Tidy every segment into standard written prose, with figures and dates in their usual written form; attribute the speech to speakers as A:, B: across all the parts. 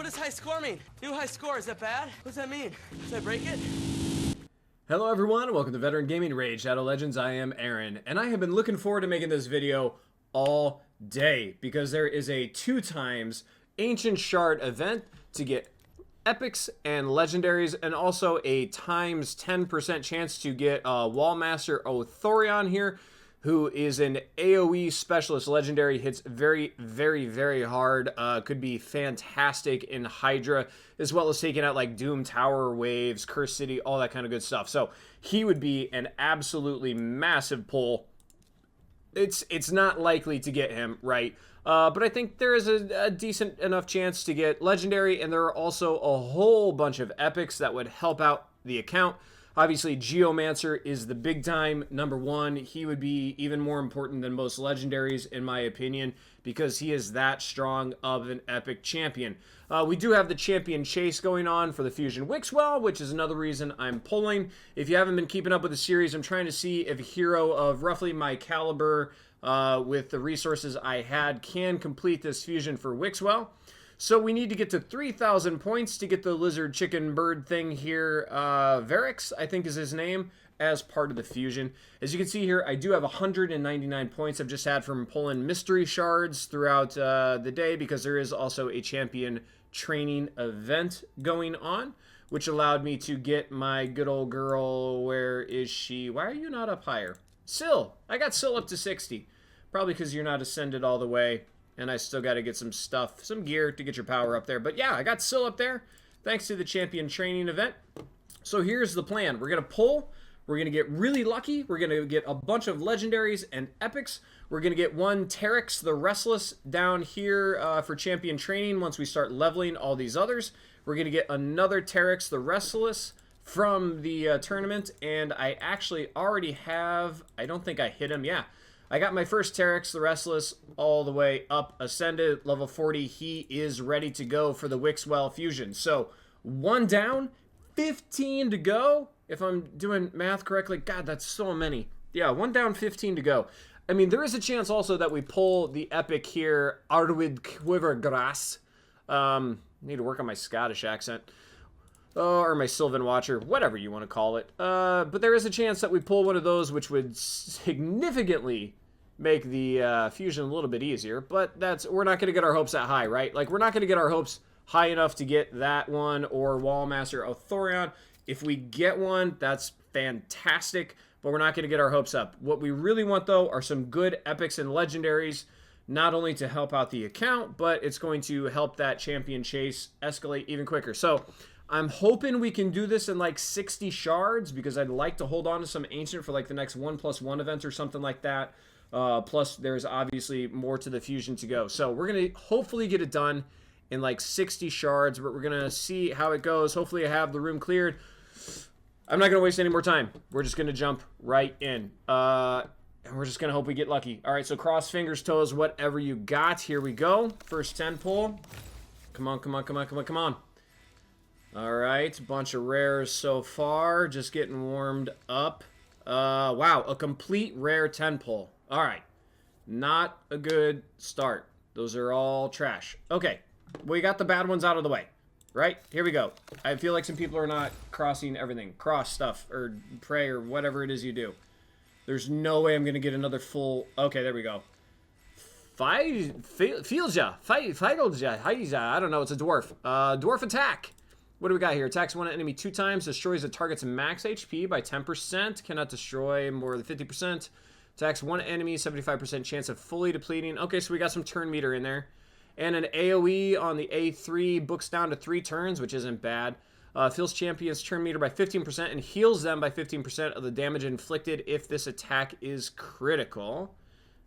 A: What does high score mean? New high score, is that bad? What does that mean? Should I break it?
B: Hello everyone, welcome to Veteran Gaming Raid Shadow Legends. I am Aaron, and I have been looking forward to making this video all day because there is a 2x Ancient Shard event to get epics and legendaries, and also a times 10% chance to get Wallmaster Othorion here, who is an AoE specialist legendary, hits very, very, very hard, could be fantastic in Hydra, as well as taking out like Doom Tower, Waves, Curse City, all that kind of good stuff. So he would be an absolutely massive pull. It's not likely to get him, right? But I think there is a decent enough chance to get legendary, and there are also a whole bunch of epics that would help out the account. Obviously, Geomancer is the big time number one. He would be even more important than most legendaries, in my opinion, because he is that strong of an epic champion. We do have the champion chase going on for the Fusion Wixwell, which is another reason I'm pulling. If you haven't been keeping up with the series, I'm trying to see if a hero of roughly my caliber with the resources I had can complete this fusion for Wixwell. So we need to get to 3,000 points to get the lizard chicken bird thing here. Varix, I think is his name, as part of the fusion. As you can see here, I do have 199 points I've just had from pulling mystery shards throughout the day, because there is also a champion training event going on, which allowed me to get my good old girl. Where is she? Why are you not up higher? Syl. I got Syl up to 60. Probably because you're not ascended all the way. And I still got to get some stuff, some gear to get your power up there. But yeah, I got Syl up there thanks to the champion training event. So here's the plan. We're going to pull. We're going to get really lucky. We're going to get a bunch of legendaries and epics. We're going to get one Terex the Restless down here for champion training once we start leveling all these others. We're going to get another Terex the Restless from the tournament. And I actually already have, I don't think I hit him. Yeah. I got my first Terex the Restless all the way up, ascended, level 40. He is ready to go for the Wixwell fusion. So, 1 down, 15 to go. If I'm doing math correctly, God, that's so many. Yeah, 1 down, 15 to go. I mean, there is a chance also that we pull the epic here, Arwid Quivergrass. Need to work on my Scottish accent. Or my Sylvan Watcher, whatever you want to call it. But there is a chance that we pull one of those, which would significantly make the fusion a little bit easier. But we're not going to get our hopes that high, right? Like, we're not going to get our hopes high enough to get that one or Wallmaster Othorion. If we get one, that's fantastic, but we're not going to get our hopes up. What we really want, though, are some good epics and legendaries, not only to help out the account, but it's going to help that champion chase escalate even quicker. So I'm hoping we can do this in like 60 shards, because I'd like to hold on to some ancient for like the next 1+1 event or something like that. Plus, there's obviously more to the fusion to go. So we're going to hopefully get it done in like 60 shards, but we're going to see how it goes. Hopefully I have the room cleared. I'm not going to waste any more time. We're just going to jump right in. And we're just going to hope we get lucky. All right, so cross fingers, toes, whatever you got. Here we go. First 10 pull. Come on, come on, come on, come on, come on. All right, a bunch of rares so far. Just getting warmed up. Wow, a complete rare 10 pull. All right, not a good start. Those are all trash. Okay, we got the bad ones out of the way. Right, here we go. I feel like some people are not crossing everything. Cross stuff, or pray, or whatever it is you do. There's no way I'm going to get another full... Okay, there we go. Fielja. I don't know, it's a dwarf. Dwarf attack. What do we got here? Attacks one enemy 2 times, destroys a target's max HP by 10%, cannot destroy more than 50%. Attacks one enemy, 75% chance of fully depleting. Okay, so we got some turn meter in there. And an AoE on the A3, books down to 3 turns, which isn't bad. Fills champions' turn meter by 15% and heals them by 15% of the damage inflicted if this attack is critical.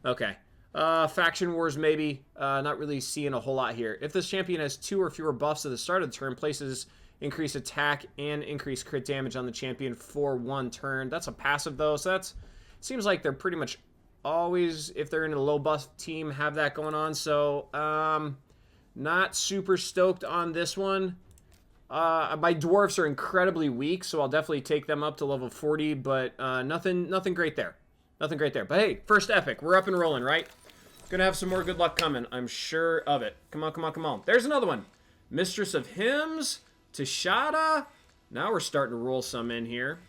B: Okay. Faction Wars, maybe. Not really seeing a whole lot here. If this champion has 2 or fewer buffs at the start of the turn, places increased attack and increased crit damage on the champion for 1 turn. That's a passive, though, so that's... Seems like they're pretty much always, if they're in a low buff team, have that going on. So, not super stoked on this one. My dwarfs are incredibly weak, so I'll definitely take them up to level 40, but nothing great there. Nothing great there. But hey, first epic. We're up and rolling, right? Gonna have some more good luck coming. I'm sure of it. Come on, come on, come on. There's another one. Mistress of Hymns, Tashada. Now we're starting to roll some in here.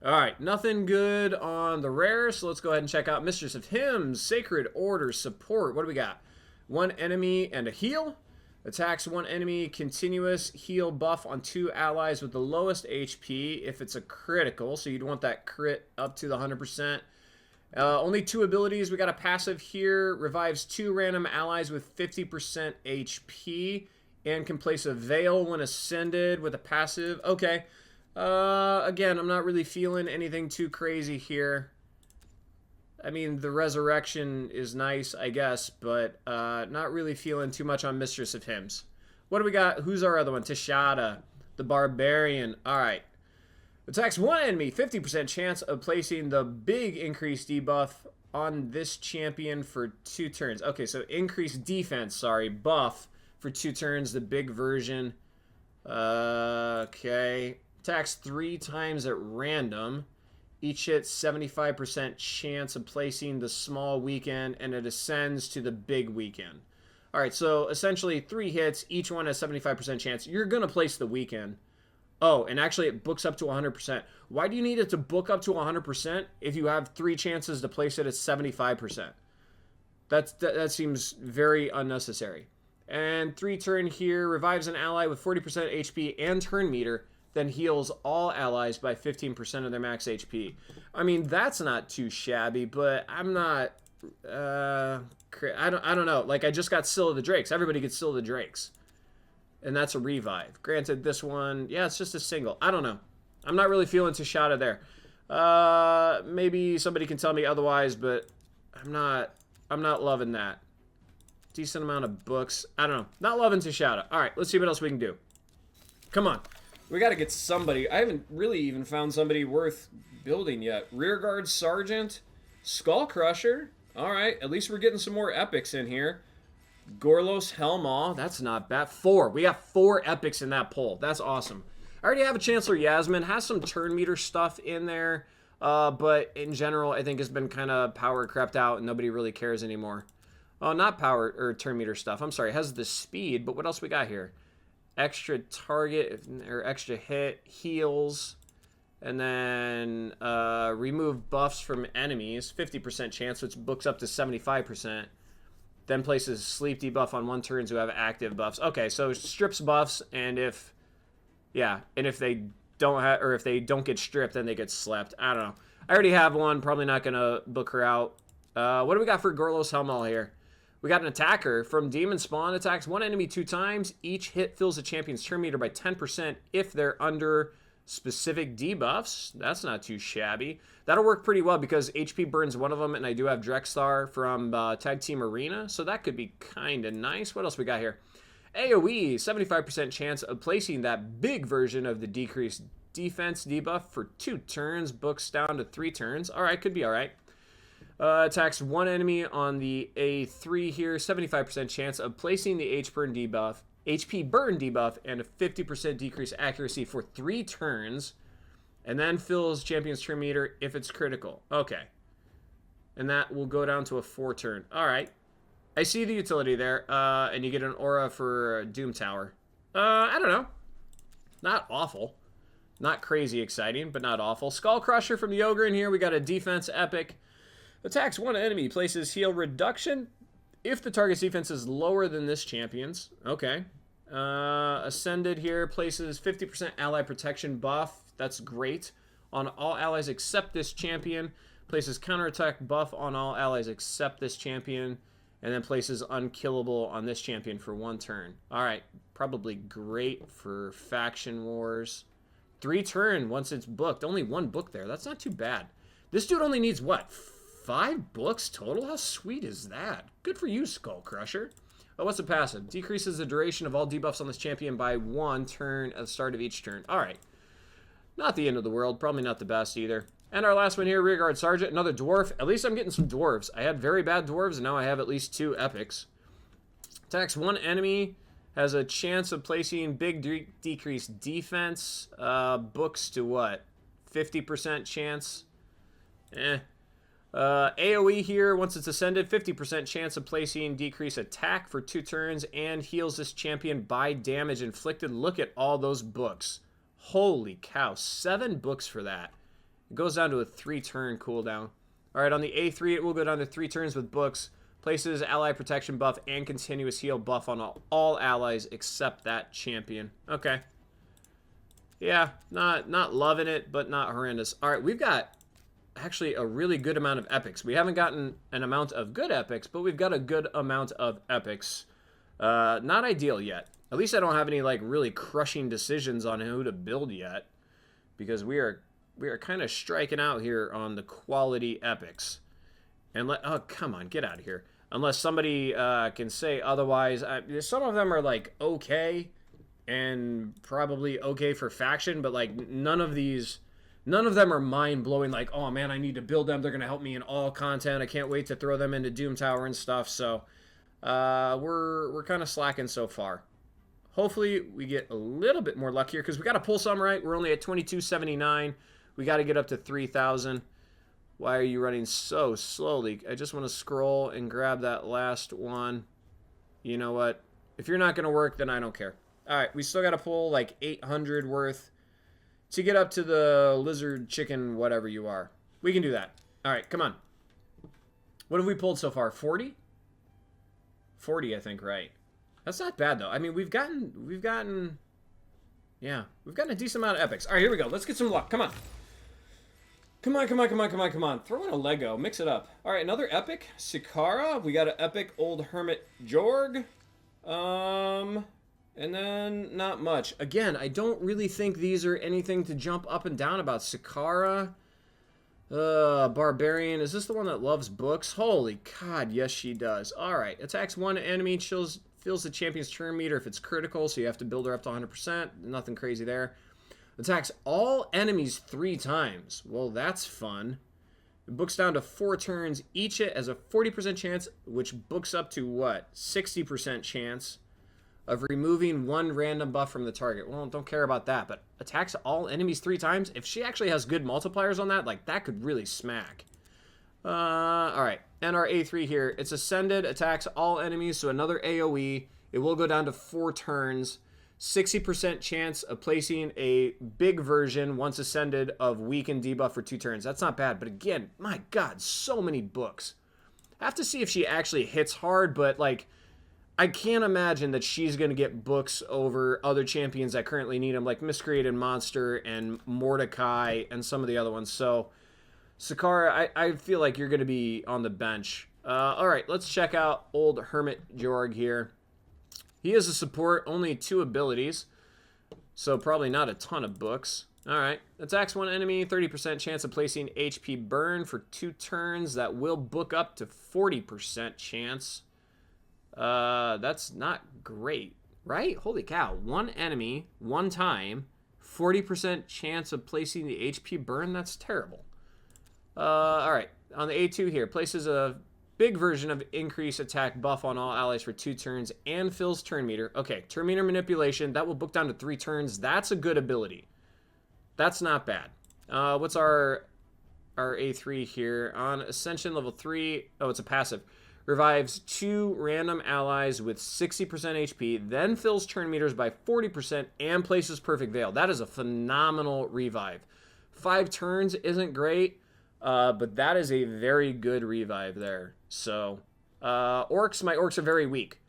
B: All right, nothing good on the rare, so let's go ahead and check out Mistress of Hymns, Sacred Order, Support. What do we got? One enemy and a heal. Attacks one enemy, continuous heal buff on 2 allies with the lowest HP if it's a critical, so you'd want that crit up to the 100%. Only 2 abilities. We got a passive here. Revives 2 random allies with 50% HP and can place a veil when ascended with a passive. Okay. Again, I'm not really feeling anything too crazy here. I mean, the resurrection is nice, I guess, but not really feeling too much on Mistress of Hymns. What do we got? Who's our other one? Tashada, the Barbarian. All right. Attacks one enemy, 50% chance of placing the big increased debuff on this champion for 2 turns. Okay, so increased defense, buff for 2 turns, the big version. Okay. Attacks 3 times at random. Each hit 75% chance of placing the small weekend, and it ascends to the big weekend. All right, so essentially 3 hits, each one has 75% chance. You're going to place the weekend. Oh, and actually it books up to 100%. Why do you need it to book up to 100% if you have 3 chances to place it at 75%? That seems very unnecessary. And 3 turn here, revives an ally with 40% HP and turn meter, then heals all allies by 15% of their max HP. I mean, that's not too shabby, but I'm not... I don't know. Like, I just got Still of the Drakes. Everybody gets Still of the Drakes. And that's a revive. Granted, this one... Yeah, it's just a single. I don't know. I'm not really feeling Tashada there. Maybe somebody can tell me otherwise, but I'm not loving that. Decent amount of books. I don't know. Not loving Tashada. All right, let's see what else we can do. Come on. We got to get somebody. I haven't really even found somebody worth building yet. Rearguard Sergeant, Skull Crusher. All right, at least we're getting some more epics in here. Gorlos Helmaw, that's not bad. 4. We got 4 epics in that poll. That's awesome. I already have a Chancellor Yasmin. Has some turn meter stuff in there, but in general, I think has been kind of power crept out and nobody really cares anymore. Oh, not power or turn meter stuff. I'm sorry. It has the speed, but what else we got here? Extra target or extra hit, heals, and then remove buffs from enemies, 50% chance, which books up to 75%. Then places sleep debuff on 1 turns who have active buffs. Okay, so strips buffs, and if they don't have, or if they don't get stripped, then they get slept. I don't know. I already have one. Probably not gonna book her out. What do we got for Gorlos Helmal here? We got an attacker from Demon Spawn. Attacks 1 enemy 2 times. Each hit fills a champion's turn meter by 10% if they're under specific debuffs. That's not too shabby. That'll work pretty well because HP burns one of them, and I do have Drexthar from Tag Team Arena, so that could be kind of nice. What else we got here? AoE, 75% chance of placing that big version of the decreased defense debuff for 2 turns. Books down to 3 turns. All right, could be all right. Attacks 1 enemy on the A3 here. 75% chance of placing the HP burn debuff and a 50% decrease accuracy for 3 turns. And then fills champion's turn meter if it's critical. Okay. And that will go down to a 4 turn. All right. I see the utility there. And you get an aura for Doom Tower. I don't know. Not awful. Not crazy exciting, but not awful. Skull Crusher from the Ogre in here. We got a defense epic. Attacks 1 enemy, places heal reduction if the target's defense is lower than this champion's. Okay. Ascended here, places 50% ally protection buff. That's great. On all allies except this champion. Places counterattack buff on all allies except this champion. And then places unkillable on this champion for 1 turn. Alright, probably great for faction wars. 3 turn once it's booked. Only 1 book there. That's not too bad. This dude only needs what? 5 books total? How sweet is that? Good for you, Skull Crusher. Oh, what's the passive? Decreases the duration of all debuffs on this champion by 1 turn at the start of each turn. Alright. Not the end of the world. Probably not the best either. And our last one here, Rearguard Sergeant. Another dwarf. At least I'm getting some dwarves. I had very bad dwarves, and now I have at least 2 epics. Attacks 1 enemy. Has a chance of placing big decreased defense. Books to what? 50% chance? AoE here, once it's ascended, 50% chance of placing decrease attack for 2 turns and heals this champion by damage inflicted. Look at all those books. Holy cow, 7 books for that. It goes down to a 3-turn cooldown. Alright, on the A3, it will go down to 3 turns with books. Places ally protection buff and continuous heal buff on all allies except that champion. Okay. Yeah, not loving it, but not horrendous. Alright, we've got actually a really good amount of epics. We haven't gotten an amount of good epics, but we've got a good amount of epics. Not ideal yet. At least I don't have any like really crushing decisions on who to build yet, because we are kind of striking out here on the quality epics. And oh, come on, get out of here. Unless somebody can say otherwise. Some of them are like okay and probably okay for faction, but like none of them are mind-blowing, like, oh man, I need to build them, they're going to help me in all content, I can't wait to throw them into Doom Tower and stuff, so we're kind of slacking so far. Hopefully we get a little bit more luck here, because we got to pull some right. We're only at 2279. We got to get up to 3,000. Why are you running so slowly? I just want to scroll and grab that last one. You know what? If you're not going to work, then I don't care. All right, we still got to pull like 800 worth to get up to the lizard, chicken, whatever you are. We can do that. All right, come on. What have we pulled so far? 40? 40, I think, right. That's not bad, though. I mean, we've gotten a decent amount of epics. All right, here we go. Let's get some luck. Come on. Come on, come on, come on, come on, come on. Throw in a Lego. Mix it up. All right, another epic. Sikara. We got an epic Old Hermit Jorg. And then not much. Again, I don't really think these are anything to jump up and down about. Sikara. Barbarian. Is this the one that loves books? Holy God, yes she does. Alright, attacks one enemy, fills the champion's turn meter if it's critical, so you have to build her up to 100%. Nothing crazy there. Attacks all enemies 3 times. Well, that's fun. It books down to 4 turns. Each it has a 40% chance, which books up to what? 60% chance of removing 1 random buff from the target. Well, don't care about that, but attacks all enemies 3 times. If she actually has good multipliers on that, like, that could really smack. Alright, and our A3 here. It's ascended, attacks all enemies, so another AoE. It will go down to 4 turns. 60% chance of placing a big version, once ascended, of weaken debuff for 2 turns. That's not bad, but again, my God, so many books. I have to see if she actually hits hard, but, like, I can't imagine that she's going to get books over other champions that currently need them, like Miscreated Monster and Mordecai and some of the other ones. So, Sakara, I feel like you're going to be on the bench. All right, let's check out Old Hermit Jorg here. He is a support, only 2 abilities, so probably not a ton of books. All right, attacks one enemy, 30% chance of placing HP burn for 2 turns. That will book up to 40% chance. That's not great, right? Holy cow. 1 enemy, 1 time, 40% chance of placing the HP burn. That's terrible. All right. On the A2 here, places a big version of increase attack buff on all allies for 2 turns and fills turn meter. Okay, turn meter manipulation. That will book down to 3 turns. That's a good ability. That's not bad. What's our A3 here? On Ascension level 3, oh, it's a passive. Revives 2 random allies with 60% HP, then fills turn meters by 40% and places Perfect Veil. That is a phenomenal revive. 5 turns isn't great, but that is a very good revive there. So, orcs, my orcs are very weak.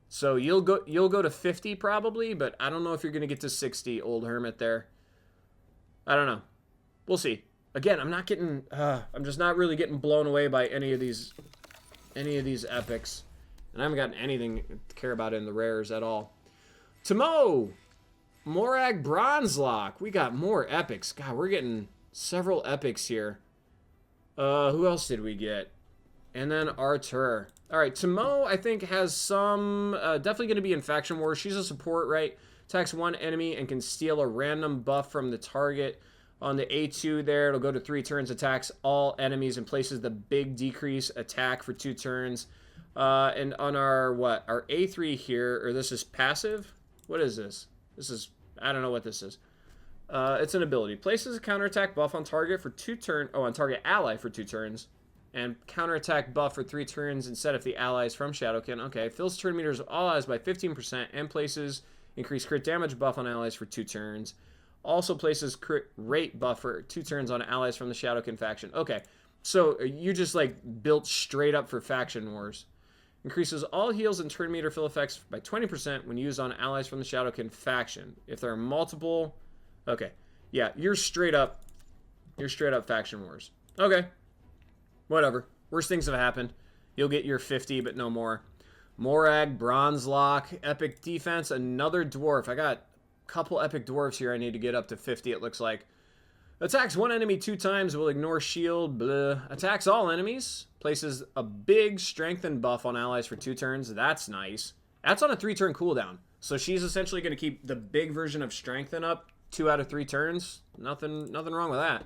B: So you'll go to 50 probably, but I don't know if you're going to get to 60, Old Hermit there. I don't know. We'll see. Again, I'm just not really getting blown away by any of these epics, and I haven't gotten anything to care about in the rares at all. Tamo, Morag Bronzelock. We got more epics. God, we're getting several epics here. Who else did we get? And then Artur. All right, Tamo, I think, has some definitely going to be in Faction Wars. She's a support, right? Attacks 1 enemy and can steal a random buff from the target. On the A2 there, it'll go to 3 turns, attacks all enemies and places the big decrease attack for 2 turns. And on our A3 here, or this is passive? What is this? This is, I don't know what this is. It's an ability. Places a counterattack buff on target for 2 turns, on target ally for 2 turns. And counterattack buff for 3 turns instead of the allies from Shadowkin. Okay, fills turn meters of all allies by 15% and places increased crit damage buff on allies for 2 turns. Also places crit rate buff for 2 turns on allies from the Shadowkin faction. Okay, so you just like built straight up for faction wars. Increases all heals and turn meter fill effects by 20% when used on allies from the Shadowkin faction. If there are multiple... Okay, yeah, you're straight up faction wars. Okay. Whatever. Worst things have happened. You'll get your 50, but no more. Morag, Bronze Lock, Epic Defense, another Dwarf. I got a couple Epic Dwarfs here I need to get up to 50, it looks like. Attacks one enemy 2 times, will ignore shield, blah. Attacks all enemies. Places a big strengthen buff on allies for 2 turns. That's nice. That's on a 3-turn cooldown. So she's essentially going to keep the big version of strengthen up 2 out of 3 turns. Nothing wrong with that.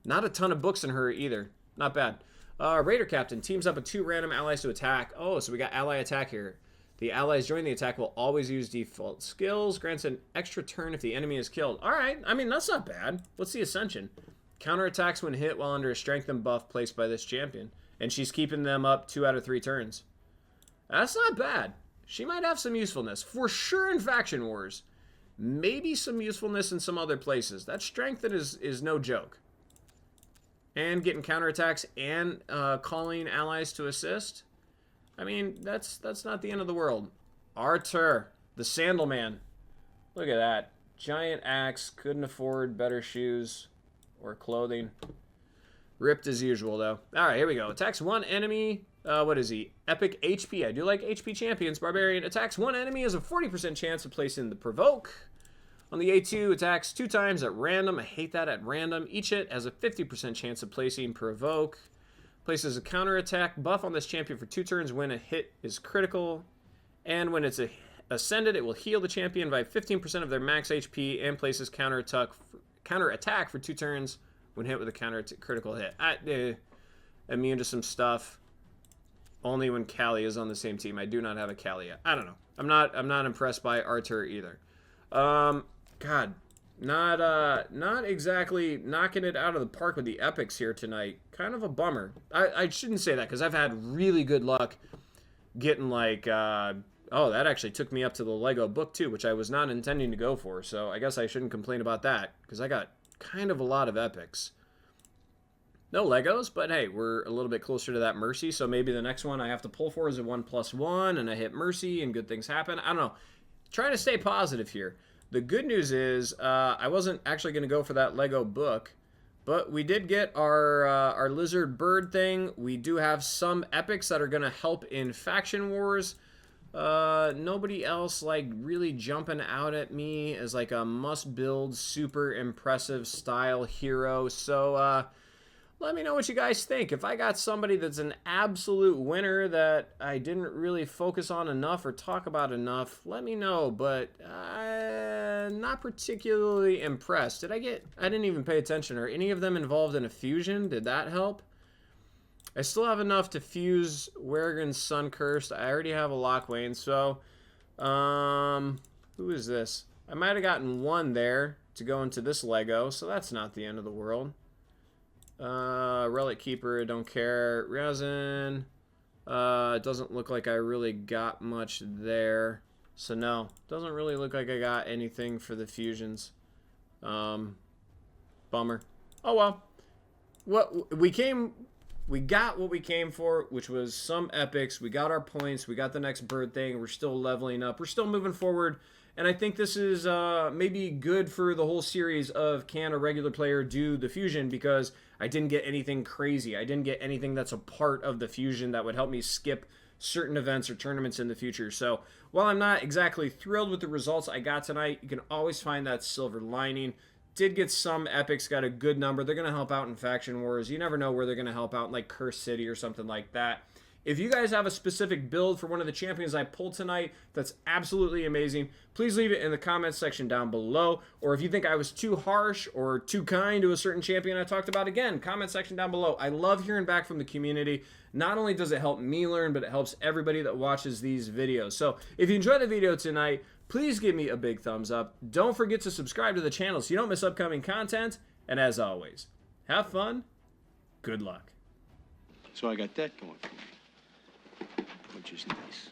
B: Not a ton of books in her either. Not bad. Raider Captain teams up with 2 random allies to attack. Oh, so we got ally attack here. The allies joining the attack will always use default skills. Grants an extra turn if the enemy is killed. Alright, I mean, that's not bad. What's the Ascension? Counterattacks when hit while under a strengthen buff placed by this champion. And she's keeping them up 2 out of 3 turns. That's not bad. She might have some usefulness. For sure in Faction Wars. Maybe some usefulness in some other places. That strengthen is no joke. And getting counterattacks and calling allies to assist. I mean, that's not the end of the world. Artur, the Sandalman. Look at that. Giant axe. Couldn't afford better shoes or clothing. Ripped as usual, though. Alright, here we go. Attacks 1 enemy. What is he? Epic HP. I do like HP champions. Barbarian. Attacks 1 enemy has a 40% chance of placing the Provoke. On the A2, attacks 2 times at random. I hate that, at random. Each hit has a 50% chance of placing Provoke. Places a counterattack buff on this champion for 2 turns when a hit is critical. And when it's ascended, it will heal the champion by 15% of their max HP and places counterattack for 2 turns when hit with a critical hit. Immune to some stuff. Only when Callie is on the same team. I do not have a Callie yet. I don't know. I'm not impressed by Artur either. God, not exactly knocking it out of the park with the epics here tonight. Kind of a bummer. I shouldn't say that because I've had really good luck getting like, oh, that actually took me up to the Lego book too, which I was not intending to go for. So I guess I shouldn't complain about that because I got kind of a lot of epics. No Legos, but hey, we're a little bit closer to that Mercy. So maybe the next one I have to pull for is a 1+1 and I hit Mercy and good things happen. I don't know. Trying to stay positive here. The good news is I wasn't actually going to go for that Lego book, but we did get our lizard bird thing. We do have some epics that are going to help in Faction Wars. Nobody else like really jumping out at me as like a must-build, super impressive style hero. So let me know what you guys think. If I got somebody that's an absolute winner that I didn't really focus on enough or talk about enough, let me know. But not particularly impressed. I didn't even pay attention. Are any of them involved in a fusion? Did that help? I still have enough to fuse Werrigan's Sun Cursed. I already have a Lockwayne. So, who is this? I might have gotten 1 there to go into this Lego. So that's not the end of the world. Relic Keeper, don't care. Resin, it doesn't look like I really got much there. So no, doesn't really look like I got anything for the fusions. Bummer. Oh well. We got what we came for, which was some epics. We got our points. We got the next bird thing. We're still leveling up. We're still moving forward. And I think this is maybe good for the whole series of can a regular player do the fusion, because I didn't get anything crazy. I didn't get anything that's a part of the fusion that would help me skip certain events or tournaments in the future. So while I'm not exactly thrilled with the results I got tonight, you can always find that silver lining. Did get some epics, got a good number. They're going to help out in Faction Wars. You never know where they're going to help out in like Curse City or something like that. If you guys have a specific build for one of the champions I pulled tonight that's absolutely amazing, please leave it in the comments section down below. Or if you think I was too harsh or too kind to a certain champion I talked about, again, comment section down below. I love hearing back from the community. Not only does it help me learn, but it helps everybody that watches these videos. So if you enjoyed the video tonight, please give me a big thumbs up. Don't forget to subscribe to the channel so you don't miss upcoming content. And as always, have fun. Good luck.
C: So I got that going for me, which is nice.